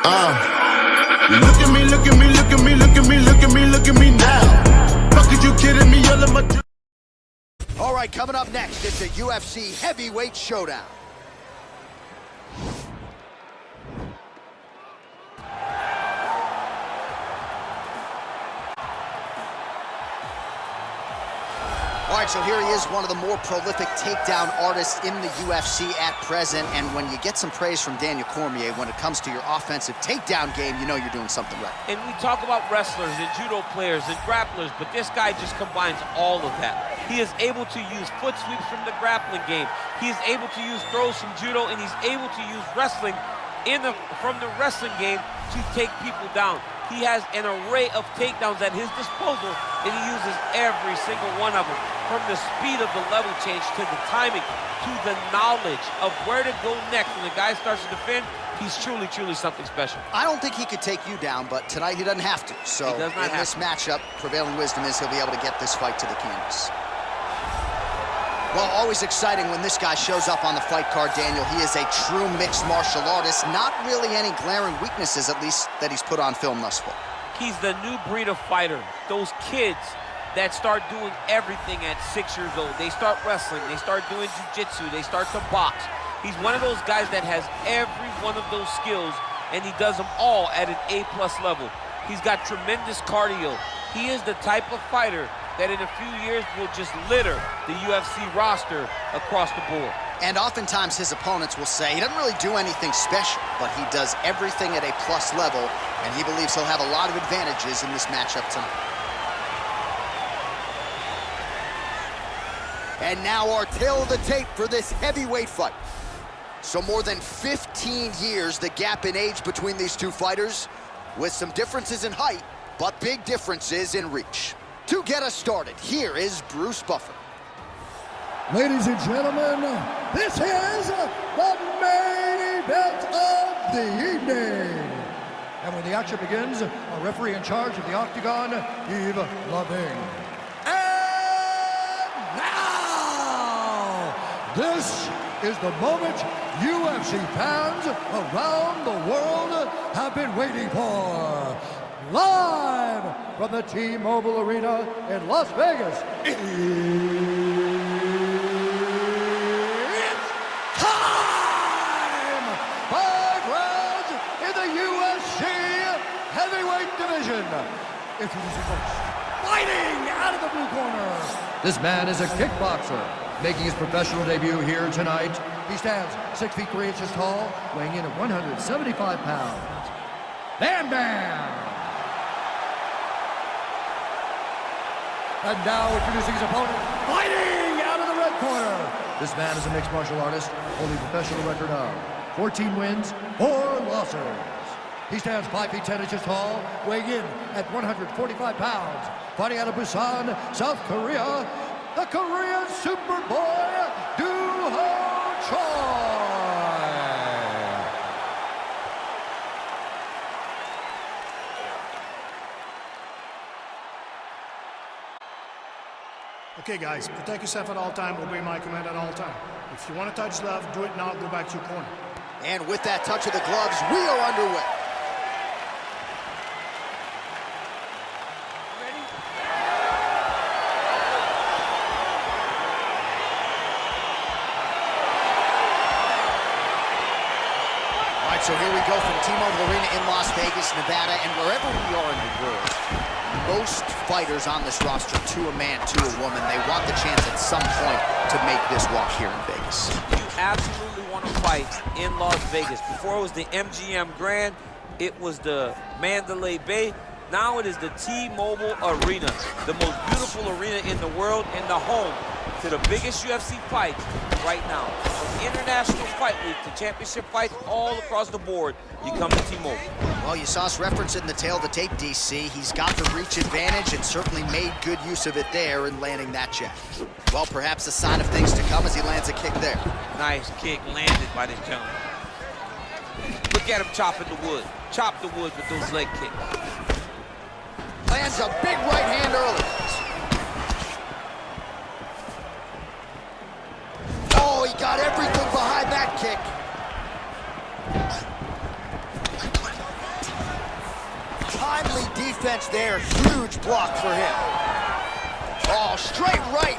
Look at me, look at me, look at me, look at me, look at me, look at me now. Fuck, are you kidding me? All of my. All right, coming up next, it's a UFC heavyweight showdown. All right, so here he is, one of the more prolific takedown artists in the UFC at present. And when you get some praise from Daniel Cormier when it comes to your offensive takedown game, you know you're doing something right. And we talk about wrestlers and judo players and grapplers, but this guy just combines all of that. He is able to use foot sweeps from the grappling game. He is able to use throws from judo, and he's able to use wrestling from the wrestling game to take people down. He has an array of takedowns at his disposal, and he uses every single one of them. From the speed of the level change, to the timing, to the knowledge of where to go next when the guy starts to defend, he's truly, truly something special. I don't think he could take you down, but tonight he doesn't have to. So in this matchup, prevailing wisdom is he'll be able to get this fight to the canvas. Well, always exciting when this guy shows up on the fight card, Daniel. He is a true mixed martial artist. Not really any glaring weaknesses, at least, that he's put on film thus far. He's the new breed of fighter. Those kids that start doing everything at 6 years old. They start wrestling, they start doing jiu-jitsu, they start to box. He's one of those guys that has every one of those skills, and he does them all at an A+ level. He's got tremendous cardio. He is the type of fighter that in a few years will just litter the UFC roster across the board. And oftentimes his opponents will say he doesn't really do anything special, but he does everything at a plus level, and he believes he'll have a lot of advantages in this matchup tonight. And now our tale of the tape for this heavyweight fight. So more than 15 years, the gap in age between these two fighters, with some differences in height, but big differences in reach. To get us started, here is Bruce Buffer. Ladies and gentlemen, this is the main event of the evening. And when the action begins, our referee in charge of the Octagon, Yves Lavigne. And now, this is the moment UFC fans around the world have been waiting for. Live from the T-Mobile Arena in Las Vegas, it's time! 5 rounds in the UFC heavyweight division. Introducing first, fighting out of the blue corner. This man is a kickboxer, making his professional debut here tonight. He stands 6 feet 3 inches tall, weighing in at 175 pounds. Bam Bam! And now introducing his opponent, fighting out of the red corner. This man is a mixed martial artist, holding a professional record of 14 wins, 4 losses. He stands 5 feet 10 inches tall, weighing in at 145 pounds. Fighting out of Busan, South Korea, the Korean Superboy, Doo Ho Choi. Okay, guys, protect yourself at all time, obey my command at all time. If you want to touch love, do it now, go back to your corner. And with that touch of the gloves, we are underway. Ready? All right, so here we go from T-Mobile Arena in Las Vegas, Nevada, and wherever we are in the world, most fighters on this roster, to a man, to a woman, they want the chance at some point to make this walk here in Vegas. You absolutely want to fight in Las Vegas. Before it was the MGM Grand, it was the Mandalay Bay. Now it is the T-Mobile Arena, the most beautiful arena in the world and the home to the biggest UFC fights right now. From International Fight Week to championship fights all across the board, you come to T-Mobile. Well, you saw us reference it in the tail of the tape, DC. He's got the reach advantage and certainly made good use of it there in landing that jab. Well, perhaps a sign of things to come as he lands a kick there. Nice kick landed by this gentleman. Look at him chopping the wood. Chop the wood with those leg kicks. Lands a big right hand early. Oh, he got everything behind that kick. defense there. Huge block for him. Oh, straight right.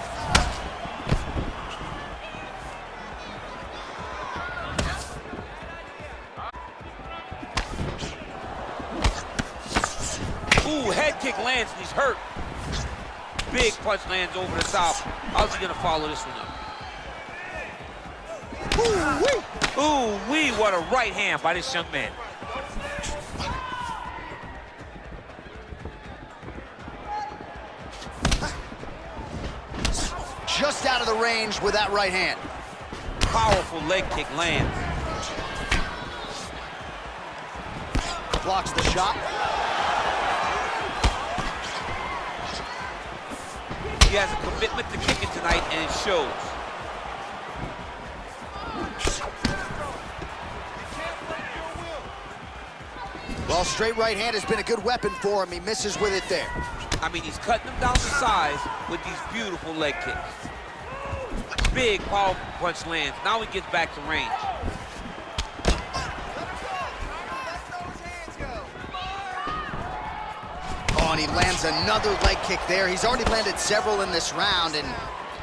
Ooh, head kick lands and he's hurt. Big punch lands over the top. How's he gonna follow this one up? Ooh-wee, what a right hand by this young man. Just out of the range with that right hand. Powerful leg kick lands. Blocks the shot. He has a commitment to kicking tonight, and it shows. Well, straight right hand has been a good weapon for him. He misses with it there. I mean, he's cutting them down to size with these beautiful leg kicks. Big, powerful punch lands. Now he gets back to range. Oh, and he lands another leg kick there. He's already landed several in this round, and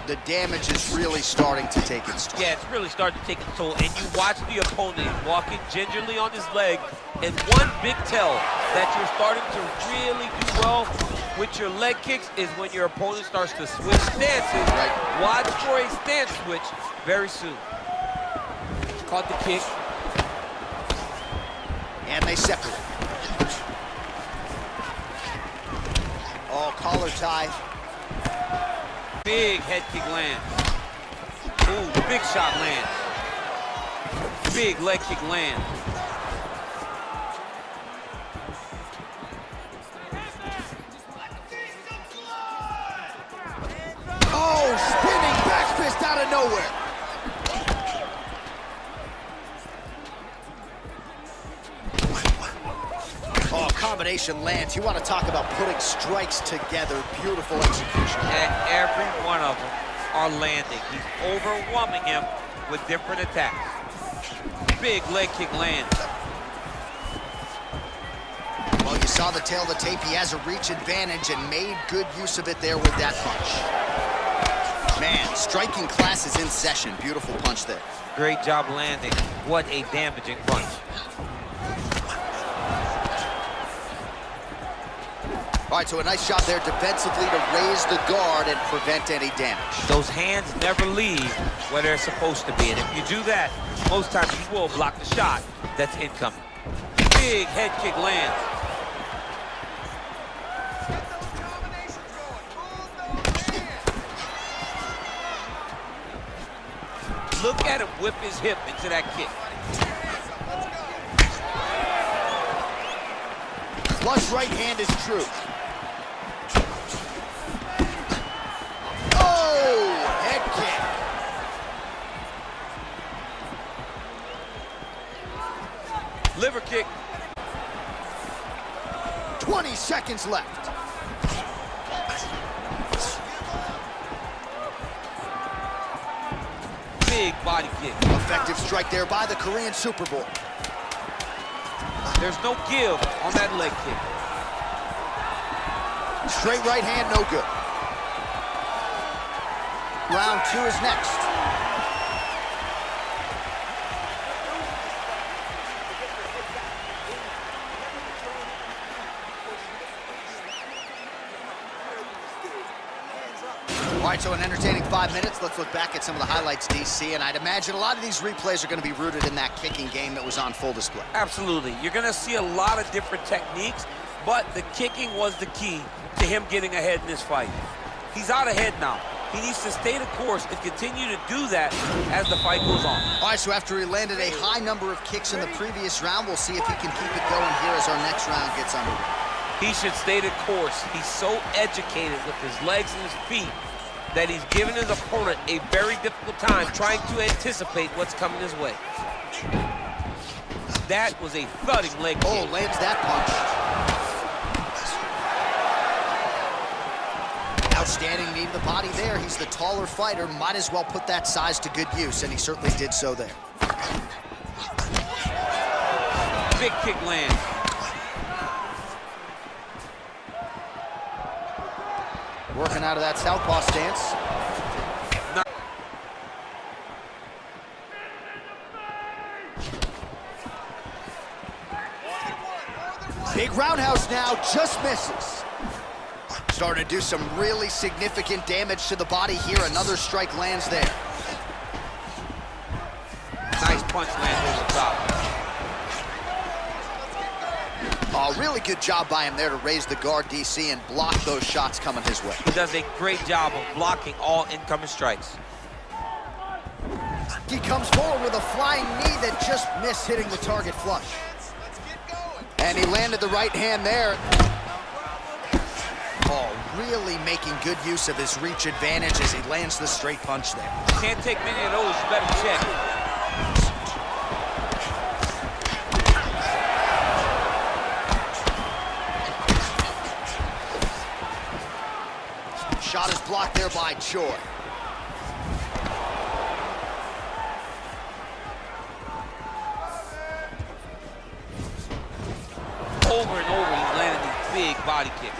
the damage is really starting to take its toll. Yeah, it's really starting to take its toll. And you watch the opponent walking gingerly on his leg, and one big tell that you're starting to really do well with your leg kicks is when your opponent starts to switch stances. Right. Watch for a stance switch very soon. Caught the kick. And they separate. Oh, collar tie. Big head kick lands. Ooh, big shot lands. Big leg kick lands. Oh, spinning back fist out of nowhere. Oh, combination lands. You want to talk about putting strikes together. Beautiful execution. And every one of them are landing. He's overwhelming him with different attacks. Big leg kick lands. Well, you saw the tail of the tape. He has a reach advantage and made good use of it there with that punch. Man, striking class is in session. Beautiful punch there. Great job landing. What a damaging punch. All right, so a nice shot there defensively to raise the guard and prevent any damage. Those hands never leave where they're supposed to be. And if you do that, most times you will block the shot that's incoming. Big head kick lands. Look at him whip his hip into that kick. Flush right hand is true. Oh, head kick. Liver kick. 20 seconds left. Big body kick. Effective strike there by the Korean Superboy. There's no give on that leg kick. Straight right hand, no good. Round 2 is next. All right, so an entertaining 5 minutes. Let's look back at some of the highlights, DC, and I'd imagine a lot of these replays are going to be rooted in that kicking game that was on full display. Absolutely. You're going to see a lot of different techniques, but the kicking was the key to him getting ahead in this fight. He's out ahead now. He needs to stay the course and continue to do that as the fight goes on. All right, so after he landed a high number of kicks in the previous round, we'll see if he can keep it going here as our next round gets underway. He should stay the course. He's so educated with his legs and his feet that he's given his opponent a very difficult time trying to anticipate what's coming his way. That was a thudding leg kick. Oh, lands that punch. Outstanding knee to the body there. He's the taller fighter. Might as well put that size to good use, and he certainly did so there. Big kick lands. Working out of that southpaw stance. Big roundhouse now, just misses. Starting to do some really significant damage to the body here. Another strike lands there. Nice punch lands over the top. Oh, really good job by him there to raise the guard, DC, and block those shots coming his way. He does a great job of blocking all incoming strikes. He comes forward with a flying knee that just missed hitting the target flush. And he landed the right hand there. Oh, really making good use of his reach advantage as he lands the straight punch there. Can't take many of those, you better check. Shot is blocked there by Choi. Over and over, he's landing these big body kicks.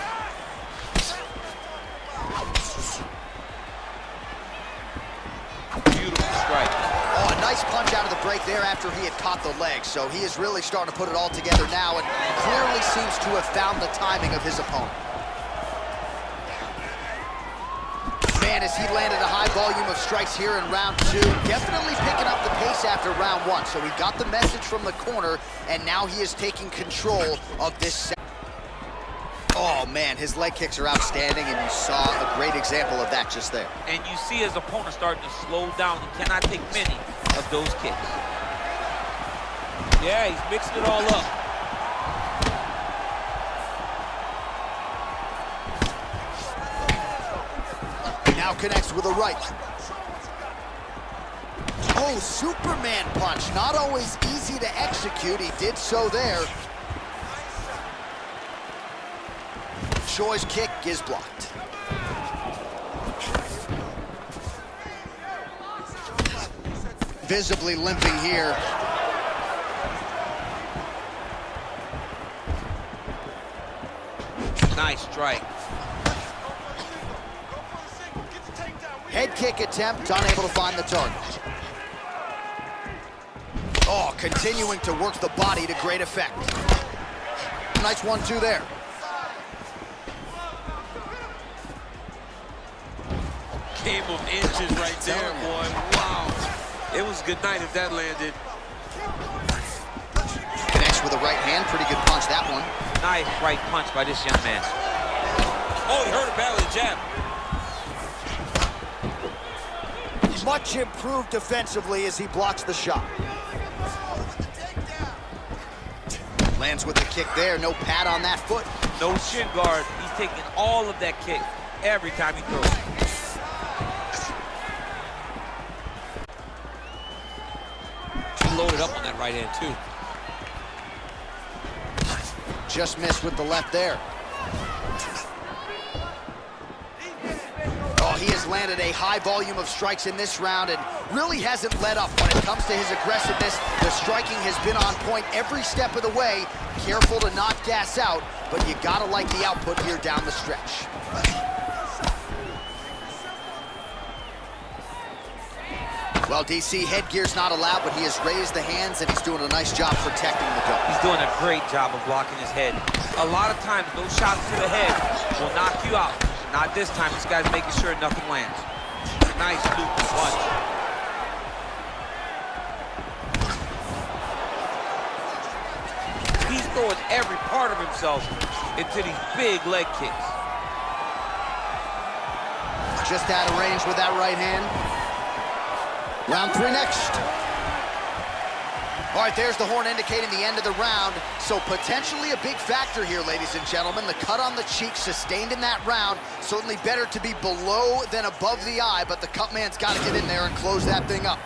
Beautiful strike. Oh, a nice punch out of the break there after he had caught the leg. So he is really starting to put it all together now and clearly seems to have found the timing of his opponent. Man, as he landed a high volume of strikes here in round 2, definitely picking up the pace after round 1. So he got the message from the corner, and now he is taking control of this set. Oh, man, his leg kicks are outstanding, and you saw a great example of that just there. And you see his opponent starting to slow down. He cannot take many of those kicks. Yeah, he's mixing it all up. Now connects with a right. Oh, Superman punch. Not always easy to execute. He did so there. Choi's kick is blocked. Visibly limping here. Nice strike. Head kick attempt, unable to find the target. Oh, continuing to work the body to great effect. Nice 1-2 there. Game of inches right there, boy. Wow. It was good night if that landed. Connects with a right hand, pretty good punch, that one. Nice right punch by this young man. Oh, he hurt it badly, jab. Much improved defensively as he blocks the shot. Lands with the kick there, no pad on that foot. No shin guard. He's taking all of that kick every time he throws. He loaded up on that right hand, too. Just missed with the left there. Oh, he has landed a high volume of strikes in this round and really hasn't let up when it comes to his aggressiveness. The striking has been on point every step of the way. Careful to not gas out, but you gotta like the output here down the stretch. Well, DC, headgear's not allowed, but he has raised the hands and he's doing a nice job protecting the dome. He's doing a great job of blocking his head. A lot of times, those shots to the head will knock you out. Not this time. This guy's making sure nothing lands. Nice looping punch. He's throwing every part of himself into these big leg kicks. Just out of range with that right hand. Round 3 next. All right, there's the horn indicating the end of the round. So potentially a big factor here, ladies and gentlemen. The cut on the cheek sustained in that round. Certainly better to be below than above the eye, but the cut man's got to get in there and close that thing up.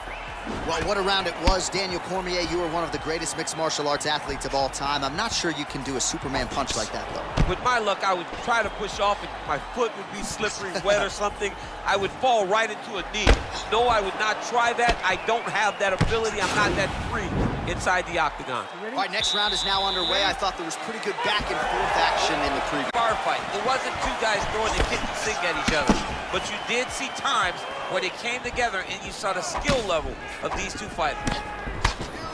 Well, what a round it was. Daniel Cormier, you are one of the greatest mixed martial arts athletes of all time. I'm not sure you can do a Superman punch like that, though. With my luck, I would try to push off and my foot would be slippery, wet or something. I would fall right into a knee. No, I would not try that. I don't have that ability. I'm not that free. inside the octagon. All right, next round is now underway. I thought there was pretty good back and forth action in the previous. Bar fight. It wasn't two guys throwing the kitchen sink at each other, but you did see times where they came together and you saw the skill level of these two fighters.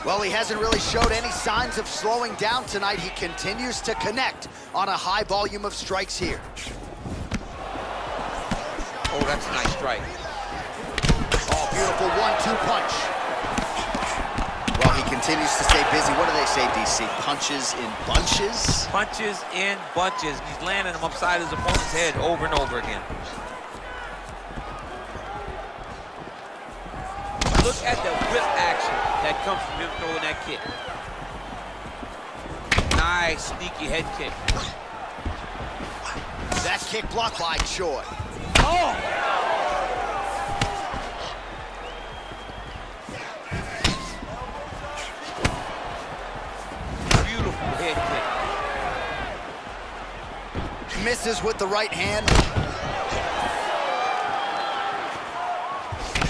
Well, he hasn't really showed any signs of slowing down tonight. He continues to connect on a high volume of strikes here. Oh, that's a nice strike. Oh, beautiful 1-2 punch. Well, he continues to stay busy. What do they say, DC? Punches in bunches? Punches in bunches. He's landing them upside his opponent's head over and over again. Look at the whip action that comes from him throwing that kick. Nice, sneaky head kick. That kick blocked by Choi. Oh! Beautiful head kick. Misses with the right hand.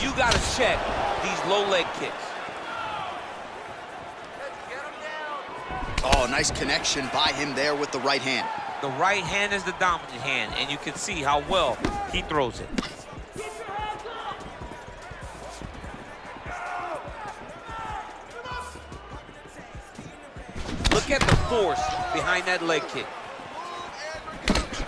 You gotta check these low leg kicks. Oh, nice connection by him there with the right hand. The right hand is the dominant hand, and you can see how well he throws it. Look at the force behind that leg kick.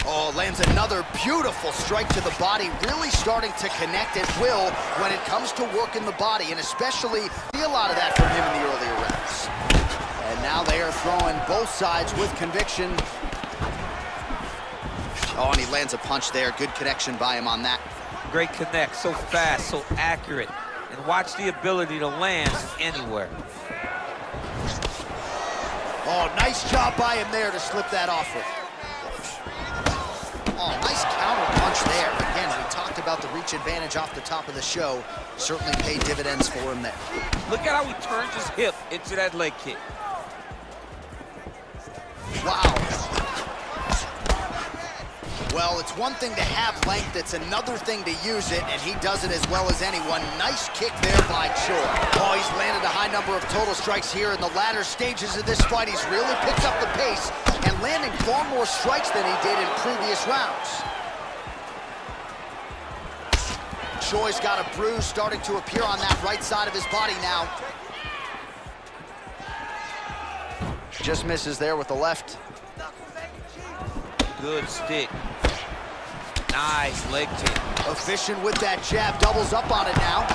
Oh, lands another beautiful strike to the body, really starting to connect at will when it comes to working the body, and especially see a lot of that from him in the earlier rounds. And now they are throwing both sides with conviction. Oh, and he lands a punch there. Good connection by him on that. Great connect, so fast, so accurate, and watch the ability to land anywhere. Oh, nice job by him there to slip that off with. Oh, nice counter punch there. Again, we talked about the reach advantage off the top of the show. Certainly paid dividends for him there. Look at how he turns his hip into that leg kick. Wow. Well, it's one thing to have length, it's another thing to use it, and he does it as well as anyone. Nice kick there by Choi. Oh, he's landed a high number of total strikes here in the latter stages of this fight. He's really picked up the pace and landing far more strikes than he did in previous rounds. Choi's got a bruise starting to appear on that right side of his body now. Just misses there with the left. Good stick. Nice leg kick. Efficient with that jab, doubles up on it now.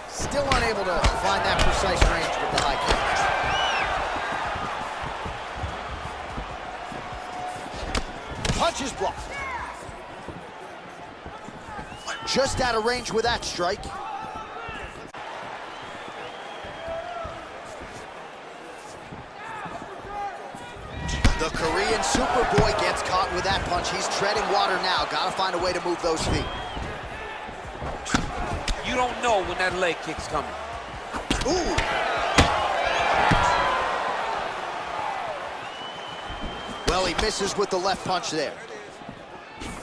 Still unable to find that precise range with the high kick. Punches blocked. Just out of range with that strike. The Korean Superboy gets caught with that punch. He's treading water now. Gotta find a way to move those feet. You don't know when that leg kick's coming. Ooh. Well, he misses with the left punch there.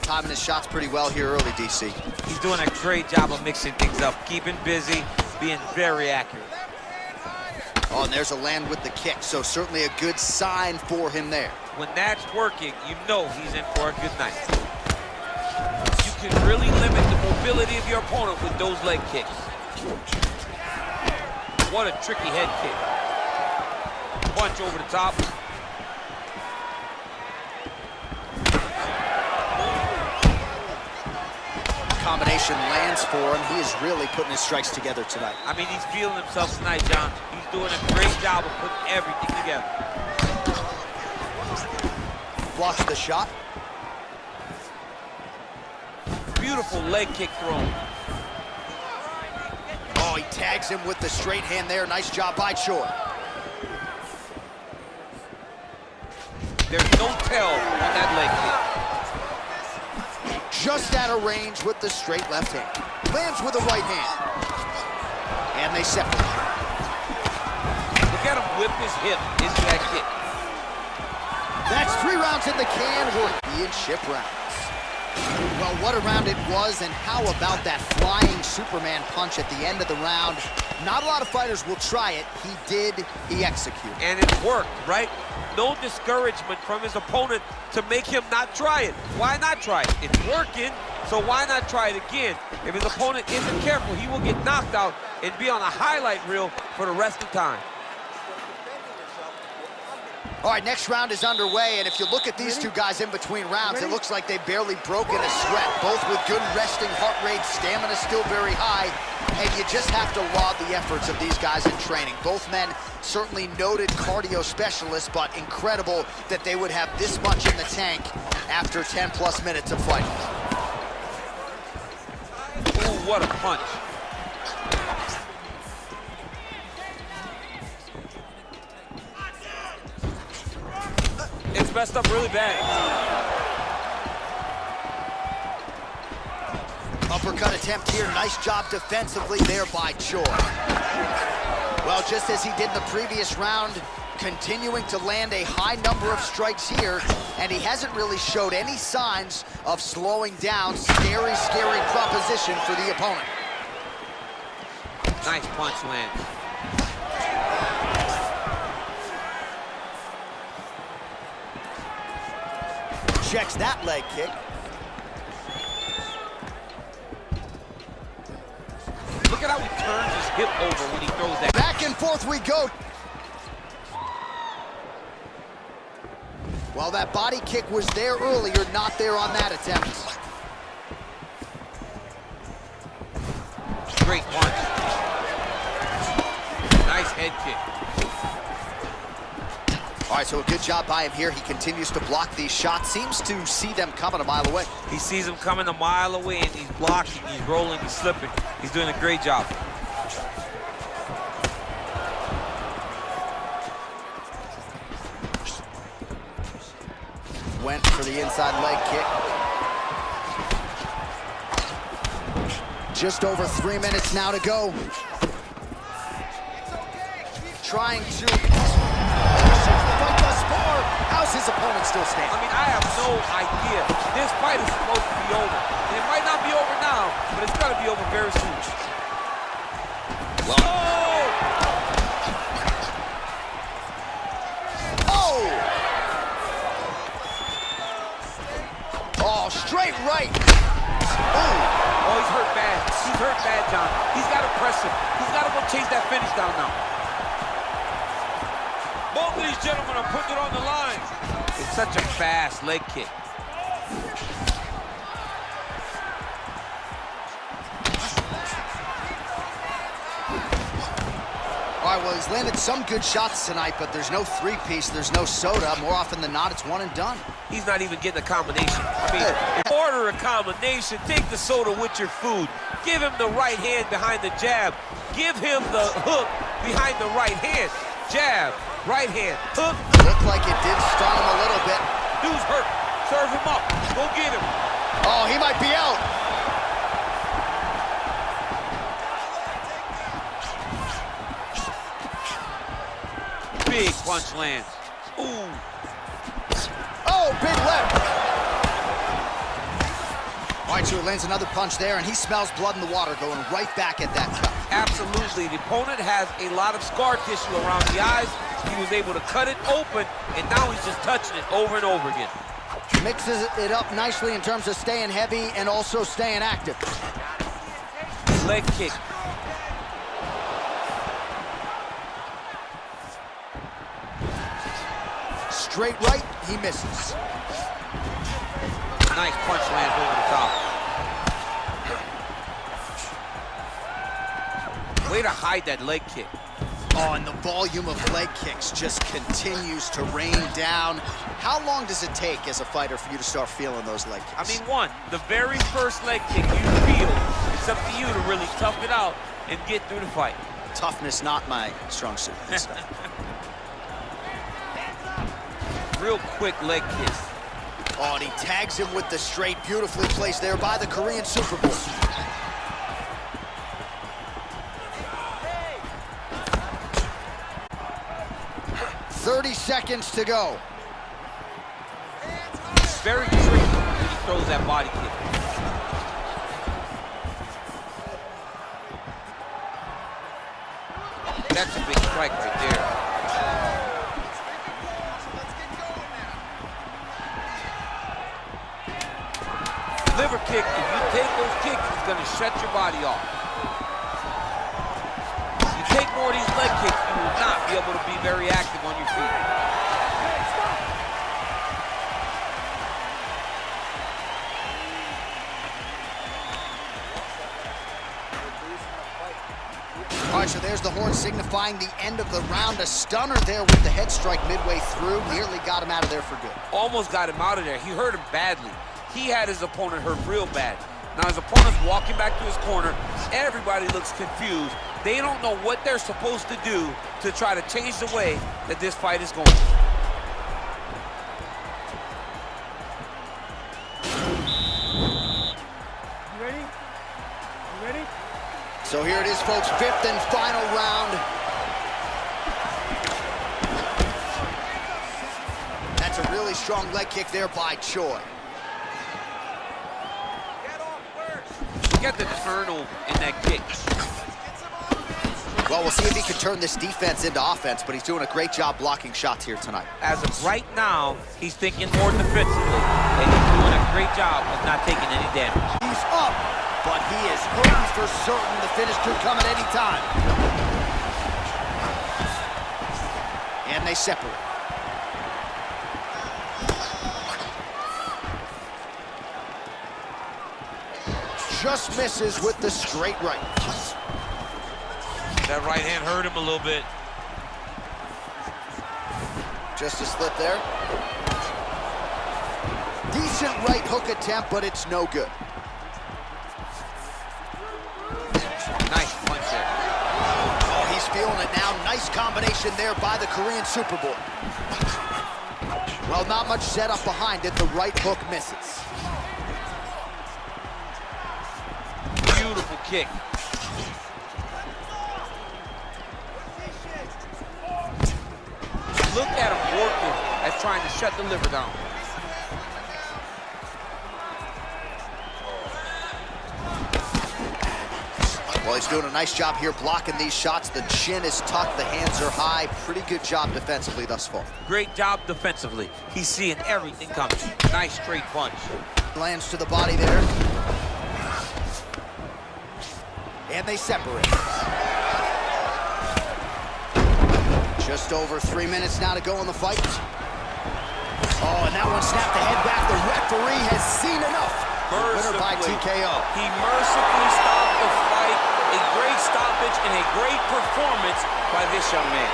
Timing his shots pretty well here early, DC. He's doing a great job of mixing things up, keeping busy, being very accurate. Oh, and there's a land with the kick, so certainly a good sign for him there. When that's working, you know he's in for a good night. You can really limit the mobility of your opponent with those leg kicks. What a tricky head kick. Punch over the top. Combination lands for him. He is really putting his strikes together tonight. I mean, he's feeling himself tonight, John. He's doing a great job of putting everything together. Blocks the shot. Beautiful leg kick thrown. Oh, he tags him with the straight hand there. Nice job by Choi. There's no tell on that leg kick. Just out of range with the straight left hand. Lands with the right hand. And they separate. Look at him whip his hip into that kick. That's 3 rounds in the can. We're in ship rounds. Well, what a round it was, and how about that flying Superman punch at the end of the round? Not a lot of fighters will try it. He did, he executed. And it worked, right? No discouragement from his opponent to make him not try it. Why not try it? It's working, so why not try it again? If his opponent isn't careful, he will get knocked out and be on a highlight reel for the rest of the time. All right, next round is underway, and if you look at these two guys in between rounds, it looks like they've barely broken a sweat. Both with good resting heart rate, stamina still very high, and you just have to laud the efforts of these guys in training. Both men certainly noted cardio specialists, but incredible that they would have this much in the tank after 10+ minutes of fighting. Ooh, what a punch. It's messed up really bad. Uppercut attempt here. Nice job defensively there by Choi. Well, just as he did in the previous round, continuing to land a high number of strikes here, and he hasn't really showed any signs of slowing down. Scary, scary proposition for the opponent. Nice punch land. Checks that leg kick. Look at how he turns his hip over when he throws that. Back and forth we go. Well, that body kick was there earlier, not there on that attempt. Great punch. Nice head kick. All right, so a good job by him here. He continues to block these shots. Seems to see them coming a mile away. He sees them coming a mile away, and he's blocking, he's rolling, he's slipping. He's doing a great job. Went for the inside leg kick. Just over 3 minutes now to go. Trying to fight thus far. How's his opponent still standing? I mean, I have no idea. This fight is supposed to be over. And it might not be over now, but it's gonna be over very soon. Oh! Oh, straight right. Oh, he's hurt bad. He's hurt bad, John. He's got to press him. He's got to go chase that finish down now. Both of these gentlemen are putting it on the line. It's such a fast leg kick. All right, well, he's landed some good shots tonight, but there's no three-piece, there's no soda. More often than not, it's one and done. He's not even getting a combination. I mean, order a combination, take the soda with your food. Give him the right hand behind the jab. Give him the hook behind the right hand. Jab, right hand, hook. Looked like it did stun him a little bit. Dude's hurt. Serve him up. Go get him. Oh, he might be out. Big punch lands. Ooh. Oh, big left. All right, so he lands another punch there, and he smells blood in the water, going right back at that cut. Absolutely. The opponent has a lot of scar tissue around the eyes. He was able to cut it open, and now he's just touching it over and over again. Mixes it up nicely in terms of staying heavy and also staying active. Leg kick. Straight right, he misses. Nice punch lands over the top. Way to hide that leg kick. Oh, and the volume of leg kicks just continues to rain down. How long does it take as a fighter for you to start feeling those leg kicks? I mean, one, the very first leg kick you feel, it's up to you to really tough it out and get through the fight. Toughness, not my strong suit. Real quick leg kick. Oh, and he tags him with the straight, beautifully placed there by the Korean Super Bowl. "30 seconds to go. very tricky when he throws that body kick. That's a big strike right there. Liver kick, if you take those kicks, it's gonna shut your body off. If you take more of these leg kicks, you will not be able to be very active on your feet. All right, so there's the horn signifying the end of the round. A stunner there with the head strike midway through. Nearly got him out of there for good. Almost got him out of there. He hurt him badly. He had his opponent hurt real bad. Now his opponent's walking back to his corner. Everybody looks confused. They don't know what they're supposed to do to try to change the way that this fight is going. You ready? You ready? So here it is, folks, fifth and final round. That's a really strong leg kick there by Choi. Get the turnover in that kick. Well, we'll see if he can turn this defense into offense, but he's doing a great job blocking shots here tonight. As of right now, he's thinking more defensively, and he's doing a great job of not taking any damage. He's up, but he is hurting for certain. The finish could come at any time. And they separate. Just misses with the straight right. That right hand hurt him a little bit. Just a slip there. Decent right hook attempt, but it's no good. Nice punch there. Oh, he's feeling it now. Nice combination there by the Korean Superboy. Well, not much setup behind it. The right hook misses. Beautiful kick. Look at him working as trying to shut the liver down. Well, he's doing a nice job here blocking these shots. The chin is tucked, the hands are high. Pretty good job defensively thus far. Great job defensively. He's seeing everything coming. Nice straight punch. Lands to the body there. And they separate. Just over 3 minutes now to go in the fight. Oh, and that one snapped the head back. The referee has seen enough. Winner by TKO. He mercifully stopped the fight. A great stoppage and a great performance by this young man.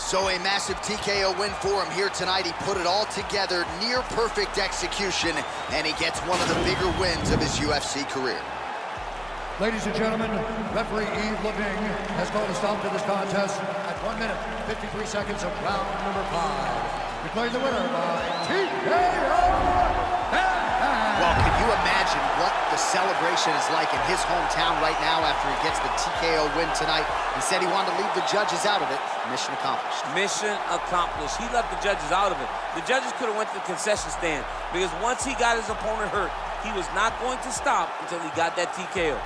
So a massive TKO win for him here tonight. He put it all together, near perfect execution, and he gets one of the bigger wins of his UFC career. Ladies and gentlemen, referee Yves Leving has called a stop to this contest at 1 minute, 53 seconds of round number 5. Declaring the winner by TKO. Well, can you imagine what the celebration is like in his hometown right now after he gets the TKO win tonight? He said he wanted to leave the judges out of it. Mission accomplished. Mission accomplished. He left the judges out of it. The judges could have went to the concession stand because once he got his opponent hurt, he was not going to stop until he got that TKO.